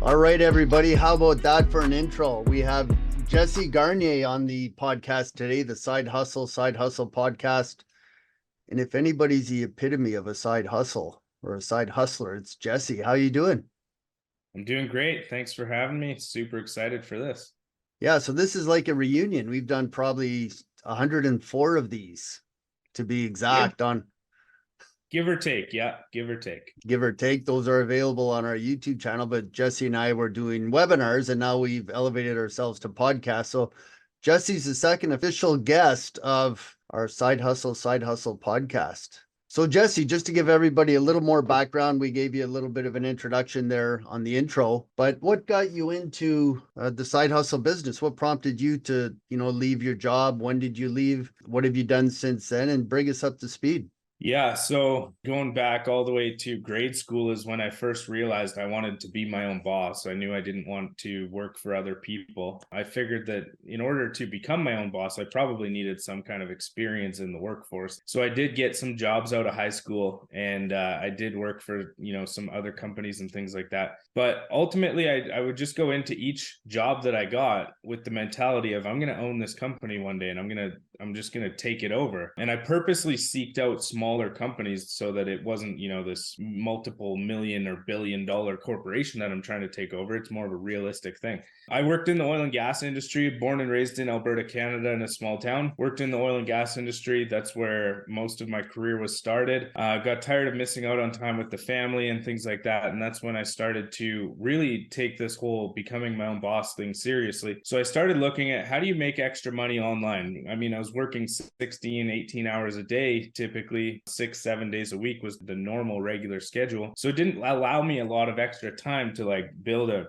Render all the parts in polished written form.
All right, everybody. How about that for an intro? We have Jesse Garnier on the podcast today, the Side Hustle Podcast. And if anybody's the epitome of a side hustle or a side hustler, it's Jesse. How you doing? I'm doing great. Thanks for having me. Super excited for this. Yeah, so this is like a reunion. We've done probably 104 of these, to be exact, Give or take. Yeah, give or take. Give or take. Those are available on our YouTube channel, but Jesse and I were doing webinars and now we've elevated ourselves to podcasts. So Jesse's the second official guest of our Side Hustle podcast. So Jesse, just to give everybody a little more background, we gave you a little bit of an introduction there on the intro, but what got you into the side hustle business? What prompted you to, leave your job? When did you leave? What have you done since then? And bring us up to speed. Yeah, so going back all the way to grade school is when I first realized I wanted to be my own boss. I knew I didn't want to work for other people. I figured that in order to become my own boss, I probably needed some kind of experience in the workforce. So I did get some jobs out of high school, and I did work for, some other companies and things like that. But ultimately, I would just go into each job that I got with the mentality of I'm going to own this company one day, and I'm just going to take it over. And I purposely seeked out smaller companies so that it wasn't, this multiple million or billion-dollar corporation that I'm trying to take over. It's more of a realistic thing. I worked in the oil and gas industry, born and raised in Alberta, Canada, in a small town. Worked in the oil and gas industry. That's where most of my career was started. Got tired of missing out on time with the family and things like that. And that's when I started to really take this whole becoming my own boss thing seriously. So I started looking at how do you make extra money online? I mean, I was working 16, 18 hours a day, typically 6-7 days a week was the normal regular schedule. So it didn't allow me a lot of extra time to build a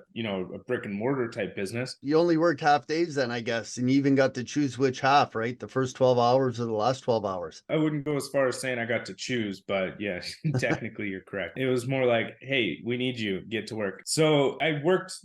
brick and mortar type business. You only worked half days then, I guess, and you even got to choose which half, right? The first 12 hours or the last 12 hours. I wouldn't go as far as saying I got to choose, but yeah, technically you're correct. It was more like, hey, we need you, get to work. So I worked,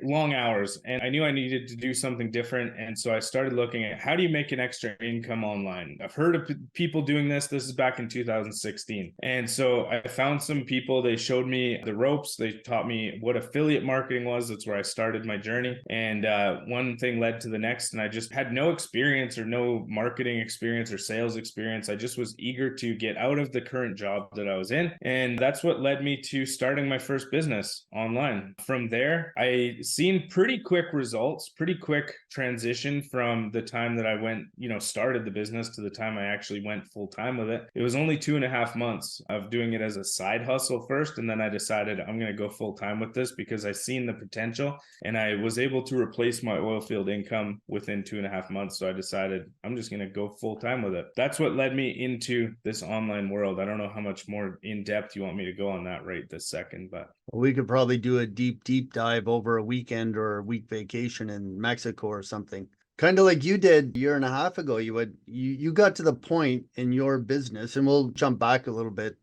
long hours, and I knew I needed to do something different. And so I started looking at how do you make an extra income online? I've heard of people doing this. This is back in 2016. And so I found some people, they showed me the ropes. They taught me what affiliate marketing was. That's where I started my journey. And one thing led to the next. And I just had no experience or no marketing experience or sales experience. I just was eager to get out of the current job that I was in. And that's what led me to starting my first business online. From there, I seen pretty quick results, pretty quick transition from the time that I went, started the business to the time I actually went full time with it. It was only 2.5 months of doing it as a side hustle first. And then I decided I'm going to go full time with this because I seen the potential, and I was able to replace my oil field income within 2.5 months. So I decided I'm just going to go full time with it. That's what led me into this online world. I don't know how much more in depth you want me to go on that right this second, but we could probably do a deep dive over a weekend or a week vacation in Mexico or something. Kind of like you did a year and a half ago. You got to the point in your business, and we'll jump back a little bit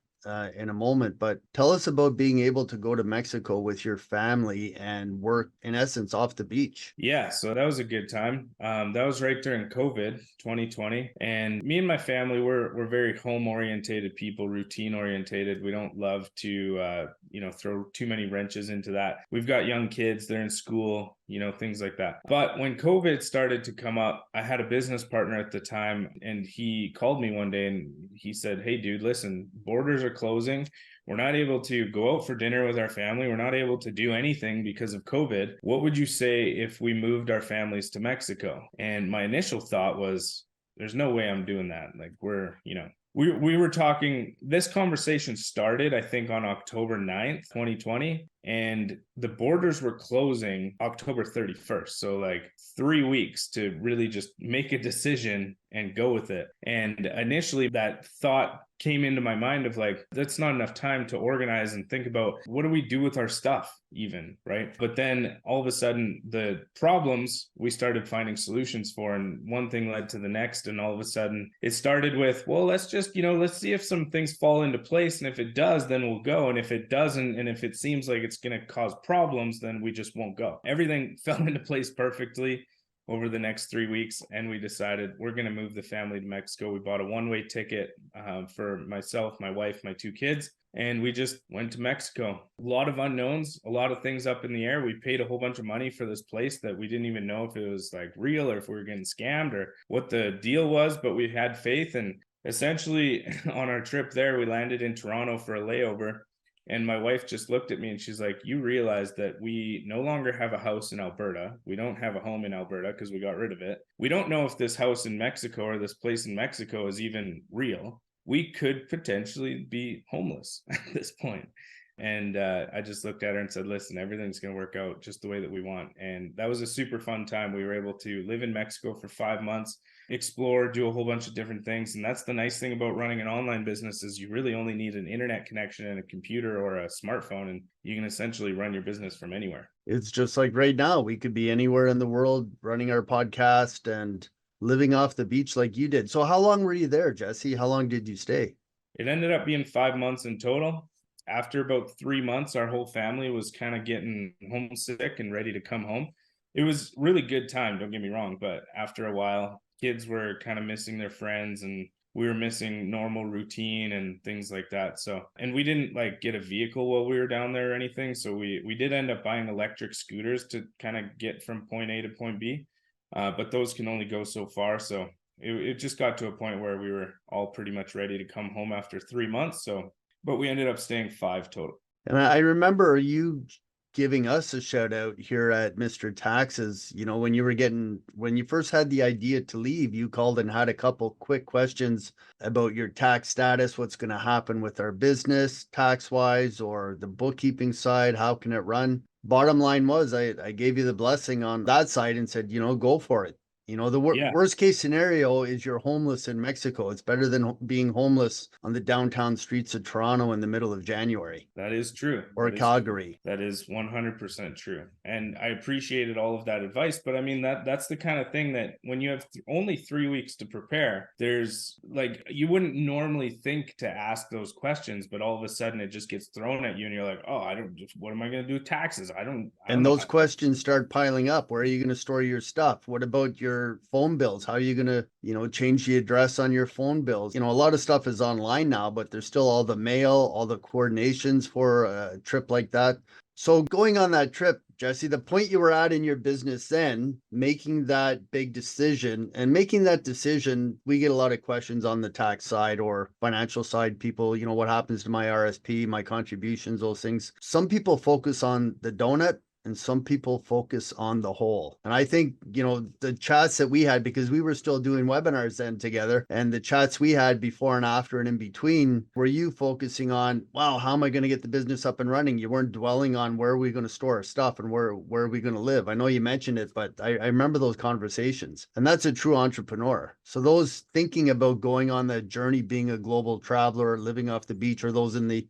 in a moment, but tell us about being able to go to Mexico with your family and work, in essence, off the beach. Yeah, so that was a good time. That was right during COVID 2020. And me and my family, we're very home orientated people, routine orientated. We don't love to, throw too many wrenches into that. We've got young kids, they're in school, things like that. But when COVID started to come up, I had a business partner at the time, and he called me one day and he said, hey, dude, listen, borders are closing. We're not able to go out for dinner with our family. We're not able to do anything because of COVID. What would you say if we moved our families to Mexico? And my initial thought was, there's no way I'm doing that. We were talking, this conversation started, I think, on October 9th, 2020. And the borders were closing October 31st. So 3 weeks to really just make a decision and go with it. And initially that thought came into my mind of that's not enough time to organize and think about what do we do with our stuff even, right? But then all of a sudden the problems we started finding solutions for, and one thing led to the next. And all of a sudden it started with, well, let's just, let's see if some things fall into place. And if it does, then we'll go. And if it doesn't, and if it seems like it's going to cause problems, then we just won't go. Everything fell into place perfectly over the next 3 weeks, and we decided we're going to move the family to Mexico. We bought a one-way ticket for myself, my wife, my 2 kids, and we just went to Mexico. A lot of unknowns, a lot of things up in the air. We paid a whole bunch of money for this place that we didn't even know if it was like real or if we were getting scammed or what the deal was, but we had faith. And essentially on our trip there, we landed in Toronto for a layover. And my wife just looked at me and she's like, you realize that we no longer have a house in Alberta. We don't have a home in Alberta because we got rid of it. We don't know if this house in Mexico or this place in Mexico is even real. We could potentially be homeless at this point. And I just looked at her and said, listen, everything's going to work out just the way that we want. And that was a super fun time. We were able to live in Mexico for 5 months, explore, do a whole bunch of different things. And that's the nice thing about running an online business is you really only need an internet connection and a computer or a smartphone, and you can essentially run your business from anywhere. It's just like right now, we could be anywhere in the world running our podcast and living off the beach like you did. So how long were you there, Jesse? How long did you stay? It ended up being 5 months in total. After about 3 months, our whole family was kind of getting homesick and ready to come home. It was really good time, don't get me wrong, but after a while, kids were kind of missing their friends and we were missing normal routine and things like that. So, and we didn't like get a vehicle while we were down there or anything. So we did end up buying electric scooters to kind of get from point A to point B. But those can only go so far. So it just got to a point where we were all pretty much ready to come home after 3 months. But we ended up staying 5 total. And I remember you giving us a shout out here at MrTaxes. You know, when you first had the idea to leave, you called and had a couple quick questions about your tax status, what's going to happen with our business tax wise, or the bookkeeping side, how can it run? Bottom line was I gave you the blessing on that side and said, go for it. The worst case scenario is you're homeless in Mexico. It's better than being homeless on the downtown streets of Toronto in the middle of January. That is true. Or Calgary. That is 100% true. And I appreciated all of that advice. But I mean, that's the kind of thing that when you have only 3 weeks to prepare, there's like, you wouldn't normally think to ask those questions, but all of a sudden it just gets thrown at you and you're like, oh, what am I going to do with taxes? I don't And know. Those questions start piling up. Where are you going to store your stuff? What about your phone bills? How are you going to, change the address on your phone bills? A lot of stuff is online now, but there's still all the mail, all the coordinations for a trip like that. So going on that trip, Jesse, the point you were at in your business then, making that big decision we get a lot of questions on the tax side or financial side. People, what happens to my RSP, my contributions, those things. Some people focus on the donut and some people focus on the whole. And I think, the chats that we had, because we were still doing webinars then together, and the chats we had before and after and in between, were you focusing on, wow, how am I going to get the business up and running? You weren't dwelling on where are we going to store our stuff and where are we going to live? I know you mentioned it, but I remember those conversations. And that's a true entrepreneur. So those thinking about going on that journey, being a global traveler, living off the beach, or those in the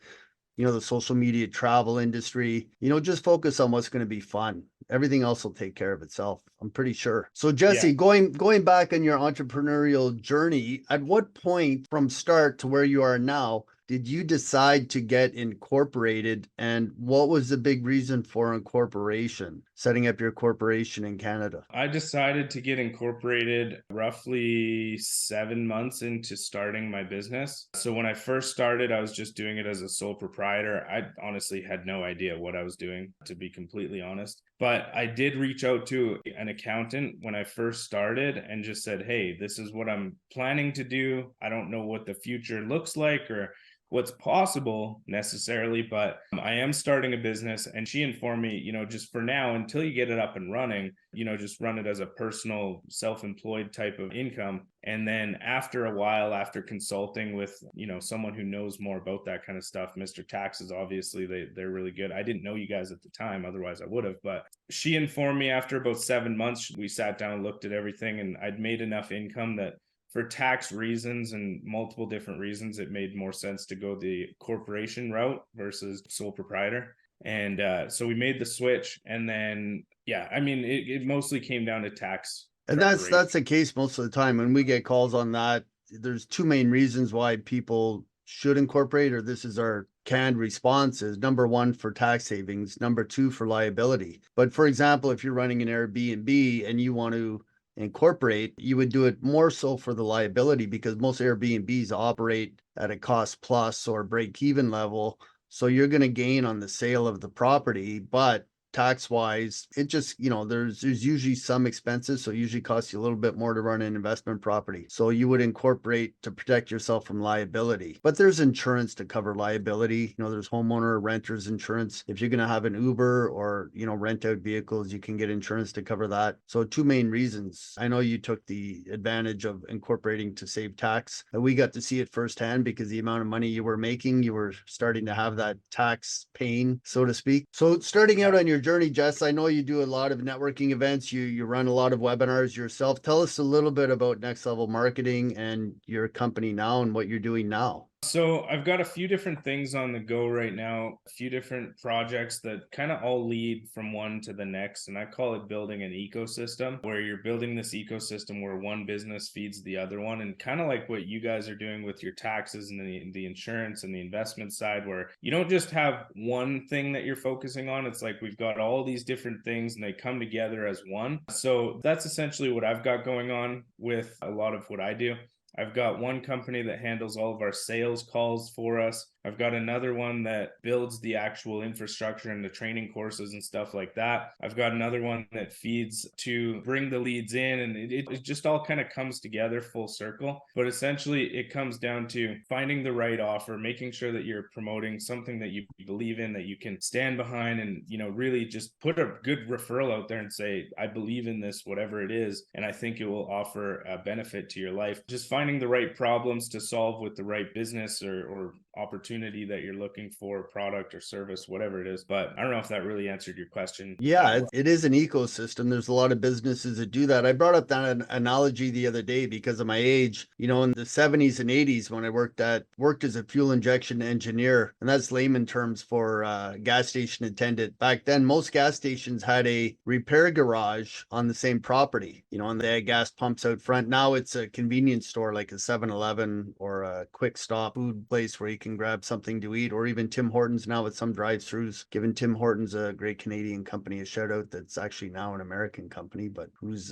social media travel industry, just focus on what's going to be fun. Everything else will take care of itself, I'm pretty sure. So Jesse, going back on your entrepreneurial journey, at what point from start to where you are now did you decide to get incorporated, and what was the big reason for incorporation, setting up your corporation in Canada? I decided to get incorporated roughly 7 months into starting my business. So when I first started, I was just doing it as a sole proprietor. I honestly had no idea what I was doing, to be completely honest. But I did reach out to an accountant when I first started and just said, hey, this is what I'm planning to do. I don't know what the future looks like or what's possible necessarily, but I am starting a business. And she informed me, just for now, until you get it up and running, just run it as a personal self-employed type of income. And then after a while, after consulting with, someone who knows more about that kind of stuff, MrTaxes, obviously they're really good. I didn't know you guys at the time, otherwise I would have, but she informed me after about 7 months, we sat down and looked at everything, and I'd made enough income that for tax reasons and multiple different reasons, it made more sense to go the corporation route versus sole proprietor. And so we made the switch. And then, it mostly came down to tax. And that's the case most of the time. When we get calls on that, there's two main reasons why people should incorporate, or this is our canned response, is number one, for tax savings, number two, for liability. But for example, if you're running an Airbnb and you want to incorporate, you would do it more so for the liability, because most Airbnbs operate at a cost plus or break even level. So you're going to gain on the sale of the property, but tax wise, it just, there's usually some expenses. So it usually costs you a little bit more to run an investment property. So you would incorporate to protect yourself from liability, but there's insurance to cover liability. There's homeowner renters insurance. If you're going to have an Uber or, rent out vehicles, you can get insurance to cover that. So two main reasons. I know you took the advantage of incorporating to save tax, and we got to see it firsthand because the amount of money you were making, you were starting to have that tax pain, so to speak. So starting out on your journey, Jess, I know you do a lot of networking events. You run a lot of webinars yourself. Tell us a little bit about Next Level Marketing and your company now and what you're doing now. So I've got a few different things on the go right now, a few different projects that kind of all lead from one to the next. And I call it building an ecosystem, where you're building this ecosystem where one business feeds the other one. And kind of like what you guys are doing with your taxes and the insurance and the investment side, where you don't just have one thing that you're focusing on. It's like we've got all these different things and they come together as one. So that's essentially what I've got going on with a lot of what I do. I've got one company that handles all of our sales calls for us. I've got another one that builds the actual infrastructure and the training courses and stuff like that. I've got another one that feeds to bring the leads in, and it just all kind of comes together full circle. But essentially, it comes down to finding the right offer, making sure that you're promoting something that you believe in, that you can stand behind, and really just put a good referral out there and say, I believe in this, whatever it is, and I think it will offer a benefit to your life. Just finding the right problems to solve with the right business or opportunity that you're looking for, product or service, whatever it is. But I don't know if that really answered your question. Yeah, it is an ecosystem. There's a lot of businesses that do that. I brought up that analogy the other day because of my age. In the 70s and 80s, when I worked as a fuel injection engineer, and that's layman terms for gas station attendant. Back then, most gas stations had a repair garage on the same property, and they had gas pumps out front. Now it's a convenience store like a 7-Eleven or a quick stop food place where you can grab something to eat, or even Tim Hortons now with some drive-throughs. Giving Tim Hortons, a great Canadian company, a shout out. That's actually now an American company, but who's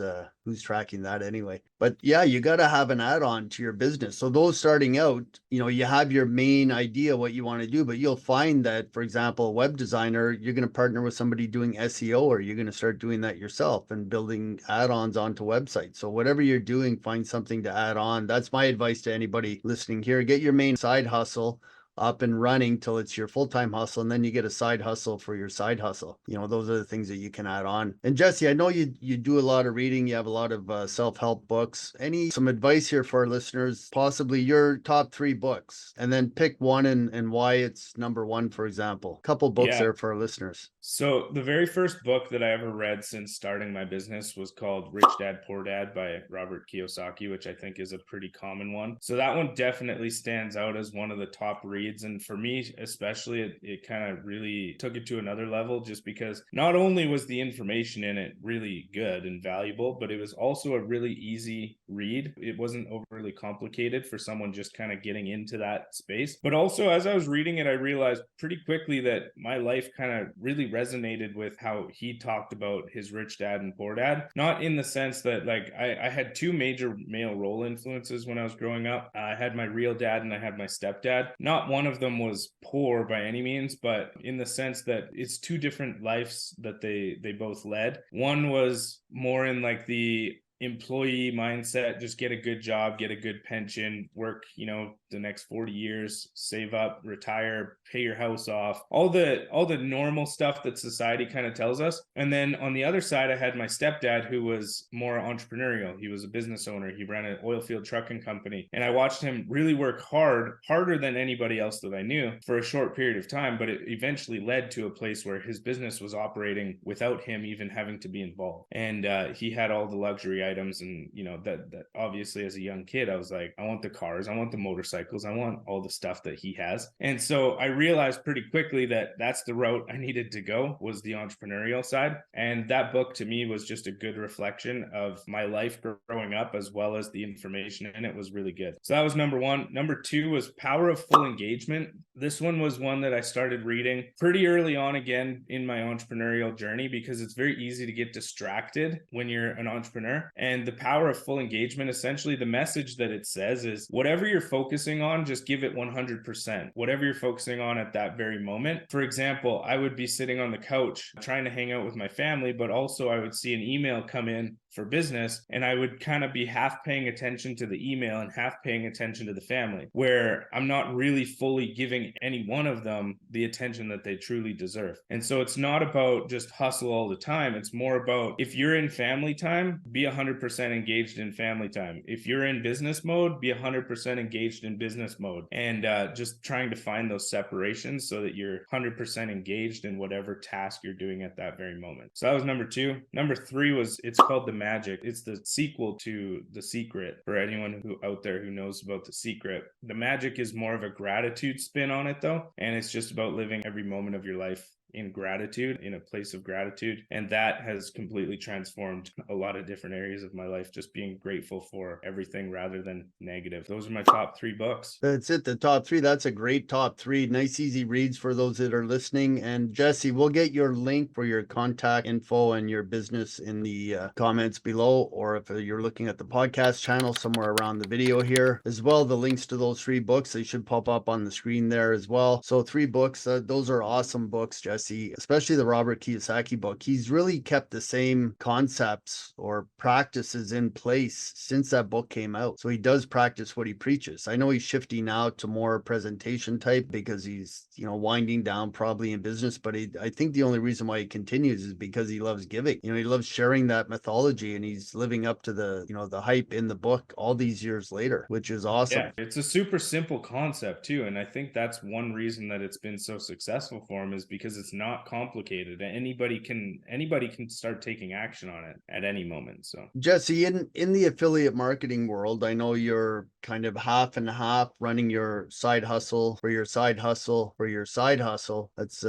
tracking that anyway? But yeah, you got to have an add-on to your business. So those starting out, you have your main idea what you want to do, but you'll find that, for example, a web designer, you're going to partner with somebody doing SEO, or you're going to start doing that yourself and building add-ons onto websites. So whatever you're doing, find something to add on. That's my advice to anybody listening here. Get your main side hustle up and running till it's your full-time hustle, and then you get a side hustle for your side hustle. Those are the things that you can add on. And Jesse, I know you do a lot of reading. You have a lot of self-help books. Some advice here for our listeners, possibly your top 3 books, and then pick one and why it's number 1, for example. A couple books there for our listeners. So the very first book that I ever read since starting my business was called Rich Dad, Poor Dad by Robert Kiyosaki, which I think is a pretty common one. So that one definitely stands out as one of the top reads. And for me, especially, it kind of really took it to another level, just because not only was the information in it really good and valuable, but it was also a really easy read. It wasn't overly complicated for someone just kind of getting into that space. But also, as I was reading it, I realized pretty quickly that my life kind of really resonated with how he talked about his rich dad and poor dad. Not in the sense that, like, I had 2 major male role influences when I was growing up. I had my real dad and I had my stepdad. Not one of them was poor by any means, but in the sense that it's 2 different lives that they both led. One was more in like the employee mindset, just get a good job, get a good pension, work, the next 40 years, save up, retire, pay your house off, all the normal stuff that society kind of tells us. And then on the other side, I had my stepdad, who was more entrepreneurial. He was a business owner. He ran an oil field trucking company. And I watched him really work harder than anybody else that I knew for a short period of time, but it eventually led to a place where his business was operating without him even having to be involved. And he had all the luxury items. And, that obviously as a young kid, I was like, I want the cars, I want the motorcycles, I want all the stuff that he has. And so I realized pretty quickly that that's the route I needed to go, was the entrepreneurial side. And that book to me was just a good reflection of my life growing up, as well as the information in it was really good. So that was number 1. Number 2 was Power of Full Engagement. This one was one that I started reading pretty early on, again, in my entrepreneurial journey, because it's very easy to get distracted when you're an entrepreneur. And the power of full engagement, essentially the message that it says is whatever you're focusing on, just give it 100%. Whatever you're focusing on at that very moment. For example, I would be sitting on the couch trying to hang out with my family, but also I would see an email come in for business, and I would kind of be half paying attention to the email and half paying attention to the family, where I'm not really fully giving any one of them the attention that they truly deserve. And so it's not about just hustle all the time. It's more about, if you're in family time, be 100% engaged in family time. If you're in business mode, be 100% engaged in business mode. And just trying to find those separations so that you're 100% engaged in whatever task you're doing at that very moment. So that was number 2. Number 3 was, it's called The Magic. It's the sequel to The Secret. For anyone who out there who knows about The Secret, The Magic is more of a gratitude spin on it though. And it's just about living every moment of your life in gratitude, in a place of gratitude. And that has completely transformed a lot of different areas of my life, just being grateful for everything rather than negative. Those are my top 3 books. That's it, the top 3. That's a great top 3. Nice, easy reads for those that are listening. And Jesse, we'll get your link for your contact info and your business in the comments below, or if you're looking at the podcast channel, somewhere around the video here as well. The links to those 3 books, they should pop up on the screen there as well. So 3 books, those are awesome books, Jesse. Especially the Robert Kiyosaki book. He's really kept the same concepts or practices in place since that book came out. So he does practice what he preaches. I know he's shifting now to more presentation type because he's, winding down probably in business, but I think the only reason why he continues is because he loves giving. He loves sharing that mythology, and he's living up to the, the hype in the book all these years later, which is awesome. Yeah, it's a super simple concept too. And I think that's one reason that it's been so successful for him, is because it's not complicated. Anybody can start taking action on it at any moment. So Jesse, in the affiliate marketing world, I know you're kind of half and half, running your side hustle for your side hustle for your side hustle. That's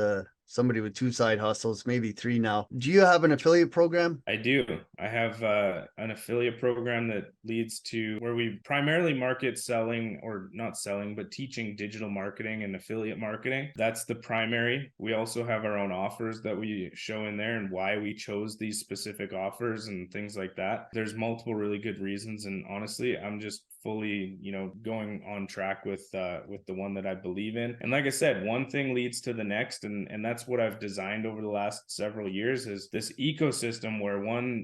somebody with 2 side hustles, maybe 3 now. Do you have an affiliate program? I do. I have an affiliate program that leads to where we primarily market selling, or not selling, but teaching digital marketing and affiliate marketing. That's the primary. We also have our own offers that we show in there and why we chose these specific offers and things like that. There's multiple really good reasons. And honestly, I'm just fully, going on track with the one that I believe in. And like I said, one thing leads to the next. And that's what I've designed over the last several years, is this ecosystem where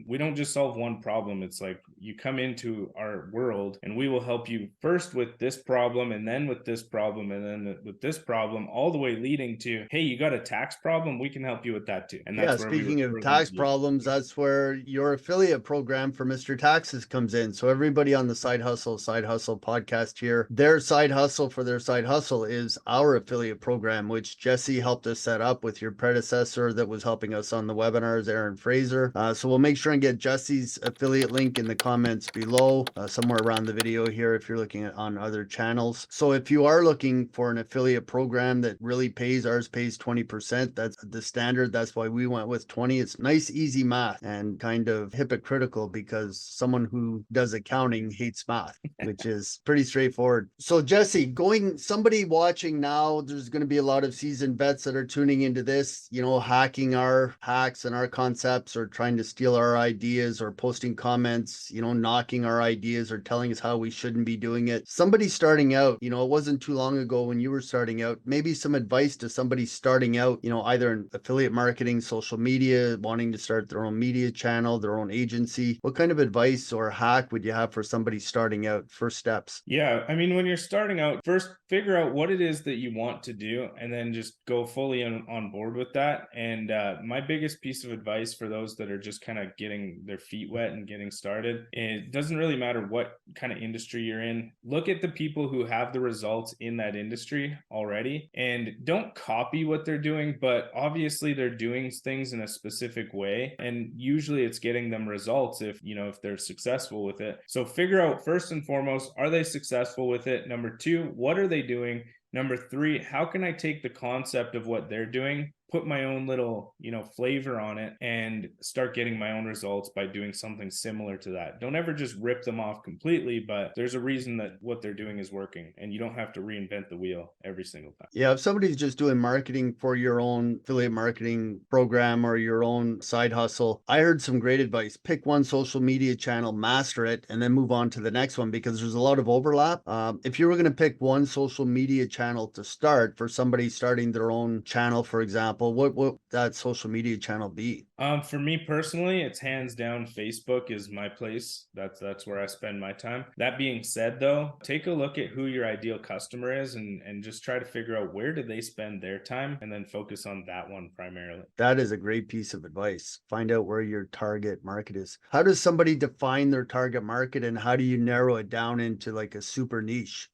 we don't just solve one problem. It's like you come into our world and we will help you first with this problem, and then with this problem, and then with this problem, all the way leading to, hey, you got a tax problem? We can help you with that too. And that's where speaking of tax problems, that's where your affiliate program for Mr. Taxes comes in. So everybody on the Side Hustle podcast here, their side hustle for their side hustle is our affiliate program, which Jesse helped us set up with your predecessor that was helping us on the webinars, Aaron Fraser. So we'll make sure and get Jesse's affiliate link in the comments below, somewhere around the video here if you're looking at on other channels. So if you are looking for an affiliate program that really pays, ours pays 20%. That's the standard. That's why we went with 20. It's nice, easy math, and kind of hypocritical because someone who does accounting hates math, which is pretty straightforward. So Jesse, somebody watching now, there's going to be a lot of seasoned vets that are tuning into this, hacking our hacks and our concepts, or trying to steal our ideas, or posting comments, knocking our ideas, or telling us how we shouldn't be doing it. Somebody starting out, it wasn't too long ago when you were starting out, maybe some advice to somebody starting out, either in affiliate marketing, social media, wanting to start their own media channel, their own agency. What kind of advice or hack would you have for somebody starting out, first steps? Yeah, I mean, when you're starting out, first figure out what it is that you want to do, and then just go fully on board with that. And my biggest piece of advice for those that are just kind of getting their feet wet and getting started, it doesn't really matter what kind of industry you're in. Look at the people who have the results in that industry already, and don't copy what they're doing, but obviously they're doing things in a specific way, and usually it's getting them results if they're successful with it. So figure out, first and foremost, are they successful with it? Number 2, what are they doing? Number 3, how can I take the concept of what they're doing put my own little, flavor on it and start getting my own results by doing something similar to that. Don't ever just rip them off completely, but there's a reason that what they're doing is working, and you don't have to reinvent the wheel every single time. Yeah, if somebody's just doing marketing for your own affiliate marketing program or your own side hustle, I heard some great advice. Pick one social media channel, master it, and then move on to the next one, because there's a lot of overlap. If you were going to pick one social media channel to start for somebody starting their own channel, for example, what would that social media channel be? For me personally, it's hands down Facebook is my place. That's where I spend my time. That being said, though, take a look at who your ideal customer is and just try to figure out where do they spend their time, and then focus on that one primarily. That is a great piece of advice. Find out where your target market is. How does somebody define their target market, and how do you narrow it down into like a super niche?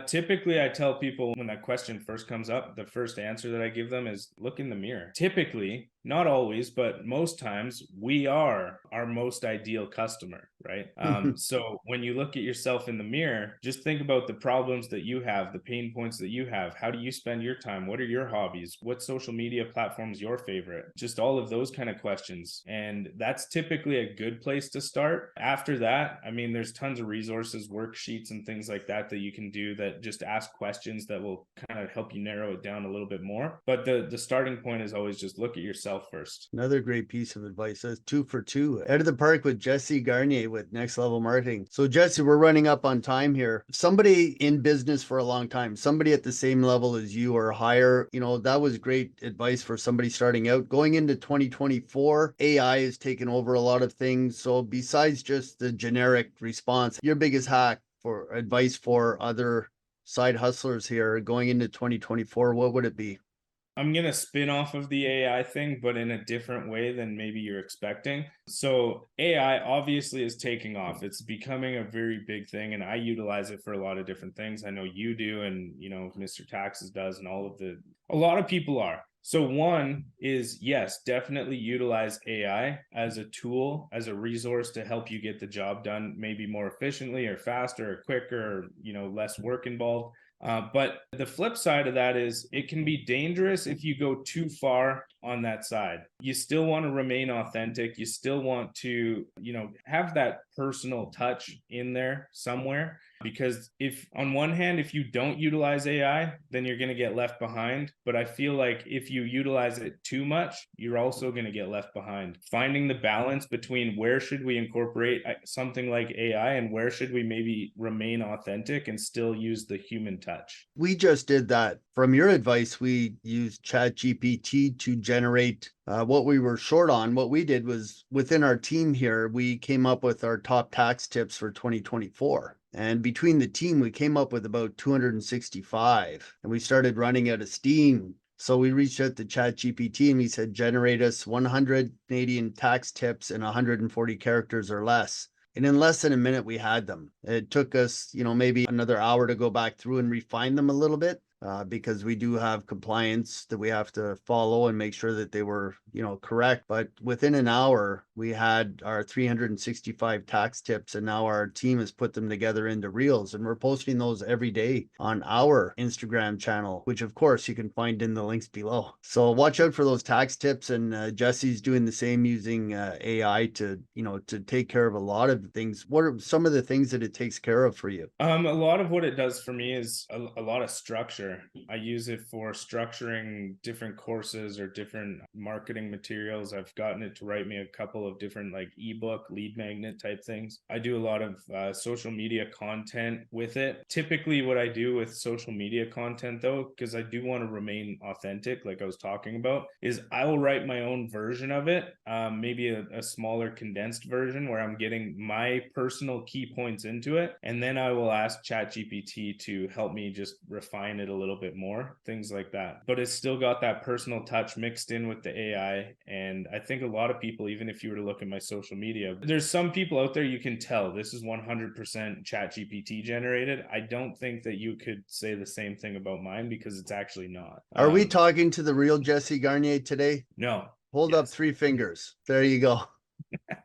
Typically, I tell people when that question first comes up, the first answer that I give them is look in the mirror. Typically, not always, but most times, we are our most ideal customer, right? So when you look at yourself in the mirror, just think about the problems that you have, the pain points that you have. How do you spend your time? What are your hobbies? What social media platforms your favorite? Just all of those kind of questions. And that's typically a good place to start. After that, I mean, there's tons of resources, worksheets, and things like that you can do that just ask questions that will kind of help you narrow it down a little bit more. But the starting point is always just look at yourself first. Another great piece of advice. That's 2 for 2. Out of the park with Jesse Garnier with Next Level Marketing. So Jesse, we're running up on time here. Somebody in business for a long time, somebody at the same level as you or higher, that was great advice for somebody starting out. Going into 2024, AI has taken over a lot of things. So besides just the generic response, your biggest hack for advice for other side hustlers here going into 2024, what would it be? I'm going to spin off of the AI thing, but in a different way than maybe you're expecting. So AI obviously is taking off. It's becoming a very big thing, and I utilize it for a lot of different things. I know you do, and MrTaxes does, and a lot of people are. So one is, yes, definitely utilize AI as a tool, as a resource to help you get the job done maybe more efficiently or faster or quicker, or, less work involved. But the flip side of that is it can be dangerous if you go too far on that side. You still want to remain authentic. You still want to, have that personal touch in there somewhere. Because if on one hand, if you don't utilize AI, then you're going to get left behind. But I feel like if you utilize it too much, you're also going to get left behind. Finding the balance between where should we incorporate something like AI and where should we maybe remain authentic and still use the human touch. We just did that. From your advice, we used ChatGPT to generate what we were short on. What we did was within our team here, we came up with our top tax tips for 2024. And between the team, we came up with about 265, and we started running out of steam. So we reached out to ChatGPT and we said, generate us 100 Canadian tax tips in 140 characters or less. And in less than a minute, we had them. It took us, maybe another hour to go back through and refine them a little bit. Because we do have compliance that we have to follow and make sure that they were, correct. But within an hour, we had our 365 tax tips, and now our team has put them together into reels, and we're posting those every day on our Instagram channel, which of course you can find in the links below. So watch out for those tax tips, and Jesse's doing the same using AI to take care of a lot of things. What are some of the things that it takes care of for you? A lot of what it does for me is a lot of structure. I use it for structuring different courses or different marketing materials. I've gotten it to write me a couple of different ebook lead magnet type things. I do a lot of social media content with it. Typically what I do with social media content though, because I do want to remain authentic, like I was talking about, is I will write my own version of it, maybe a smaller condensed version where I'm getting my personal key points into it. And then I will ask ChatGPT to help me just refine it a little bit more, things like that. But it's still got that personal touch mixed in with the AI. And I think a lot of people, even if you were to look at my social media, there's some people out there you can tell this is 100% ChatGPT generated. I don't think that you could say the same thing about mine because it's actually not. Are we talking to the real Jesse Garnier today? No. Hold up 3 fingers. There you go.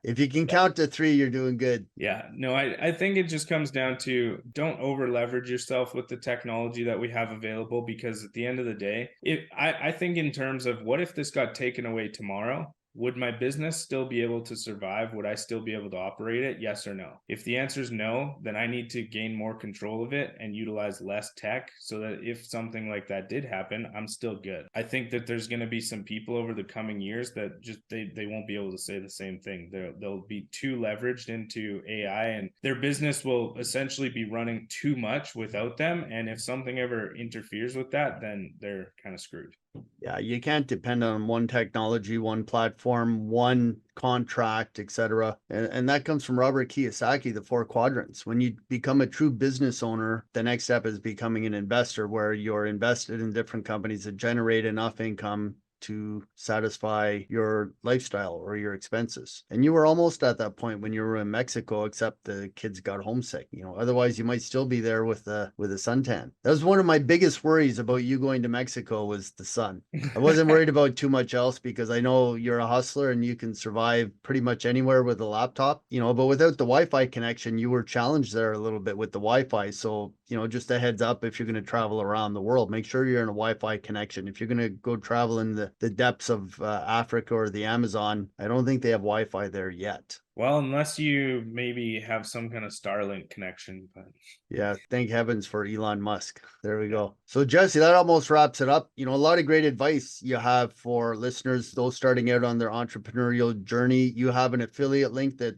If you can count to 3, you're doing good. Yeah, no, I think it just comes down to don't over leverage yourself with the technology that we have available, because at the end of the day, I think in terms of what if this got taken away tomorrow? Would my business still be able to survive? Would I still be able to operate it? Yes or no? If the answer is no, then I need to gain more control of it and utilize less tech so that if something like that did happen, I'm still good. I think that there's going to be some people over the coming years that just they won't be able to say the same thing. They'll be too leveraged into AI, and their business will essentially be running too much without them. And if something ever interferes with that, then they're kind of screwed. Yeah, you can't depend on one technology, one platform, one contract, etc. And that comes from Robert Kiyosaki, the 4 quadrants. When you become a true business owner, the next step is becoming an investor, where you're invested in different companies that generate enough income to satisfy your lifestyle or your expenses. And you were almost at that point when you were in Mexico, except the kids got homesick. Otherwise you might still be there with a suntan. That was one of my biggest worries about you going to Mexico, was the sun. I wasn't worried about too much else, because I know you're a hustler and you can survive pretty much anywhere with a laptop, but without the Wi-Fi connection, you were challenged there a little bit with the Wi-Fi. So, just a heads up, if you're going to travel around the world, make sure you're in a Wi-Fi connection. If you're going to go travel in the depths of Africa or the Amazon, I don't think they have Wi-Fi there yet. Well, unless you maybe have some kind of Starlink connection. But yeah, thank heavens for Elon Musk. There we go. So Jesse, that almost wraps it up. A lot of great advice you have for listeners, those starting out on their entrepreneurial journey. You have an affiliate link that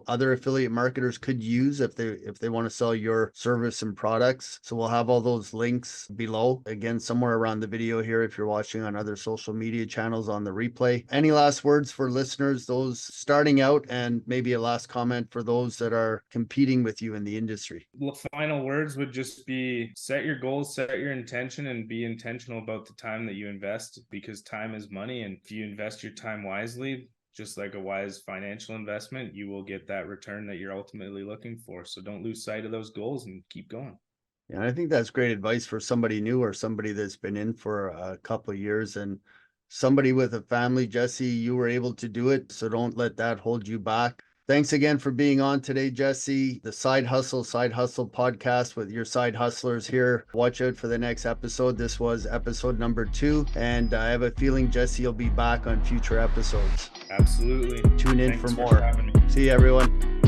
other affiliate marketers could use if they want to sell your service and products. So we'll have all those links below, again, somewhere around the video here, if you're watching on other social media channels on the replay. Any last words for listeners, those starting out, and maybe a last comment for those that are competing with you in the industry? Final words would just be set your goals, set your intention, and be intentional about the time that you invest, because time is money. And if you invest your time wisely, just like a wise financial investment, you will get that return that you're ultimately looking for. So don't lose sight of those goals and keep going. Yeah, I think that's great advice for somebody new or somebody that's been in for a couple of years, and somebody with a family. Jesse, you were able to do it, so don't let that hold you back. Thanks again for being on today, Jesse. The Side Hustle Podcast with your side hustlers here. Watch out for the next episode. This was episode number 2, and I have a feeling Jesse will be back on future episodes. Absolutely. Tune in for more. See you, everyone.